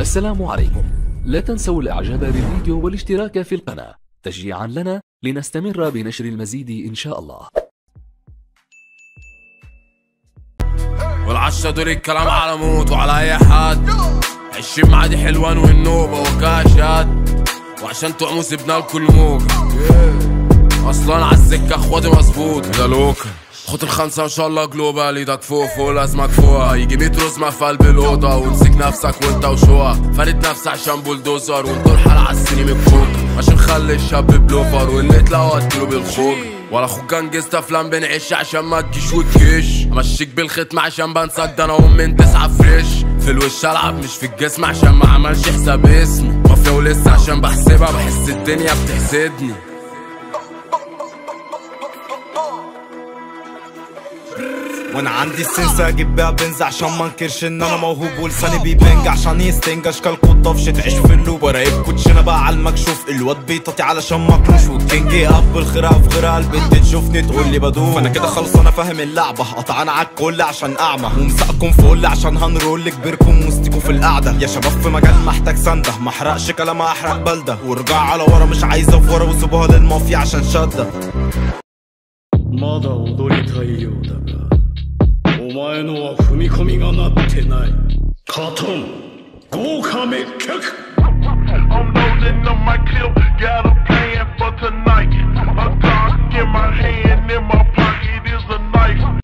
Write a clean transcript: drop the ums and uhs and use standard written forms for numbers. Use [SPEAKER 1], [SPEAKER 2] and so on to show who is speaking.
[SPEAKER 1] السلام عليكم. لا تنسوا الاعجاب بالفيديو والاشتراك في القناة تشجيعا لنا لنستمر بنشر المزيد ان شاء الله.
[SPEAKER 2] والعشرة دول الكلام على موت وعلى اي حد. 20 معادي حلوان والنوبة وكاشات، وعشان طعموا سيبنا لكل موجة. اصلا عالسكة اخواتي مظبوط ده لوكا. خد الخمسة ان شاء الله جلوبال، ايدك فوق لازمك فوق. يجي 100 رزمة في قلب الأوضة وامسك نفسك وانت وشوها. فارد نفسك عشان بولدوزر وانتو الحال عالسنين الكوكا. عشان خلي الشاب بلوفر واللي تلاقوا اديله بالخوك. ولا اخوك جنجست افلام بنعيش عشان ما تجيش وتكش. امشيك بالختم عشان بنساك ده انا من 9 فريش. في الوش العب مش في الجسم عشان ما عملش حساب اسمي. مافيا ولسه عشان بحسبها بحس الدنيا بتحسدني.
[SPEAKER 3] وانا عندي السنسة اجيب بيها بنز عشان ما انكرش ان انا موهوب، ولساني بيبنج عشان يستنج. اشكالكوا طفش تعيش في اللوب، وراقب كوتشينا بقى على المكشوف. الواد بيطاطي علشان مكروش، والكينج يقب الخرقة في غيرها. البنت تشوفني تقول لي بدوب، فانا كده خلص انا فاهم اللعبة. قطعنا عالكل عشان اعمى، ومساقكم فل عشان هنرول كبيركم وسطكم في القعدة. يا شباب في مجال محتاج سندة، محرقش كلام احرق بلدة. وارجع على ورا مش عايزة فورة، وسيبوها للمافيا عشان شدة.
[SPEAKER 4] まだ踊りたいようだが、お前のは踏み込みがなってない。カトン豪華滅却。
[SPEAKER 5] I'm loading up my clip, got a plan for tonight. A dog in my hand, in my pocket is a knife.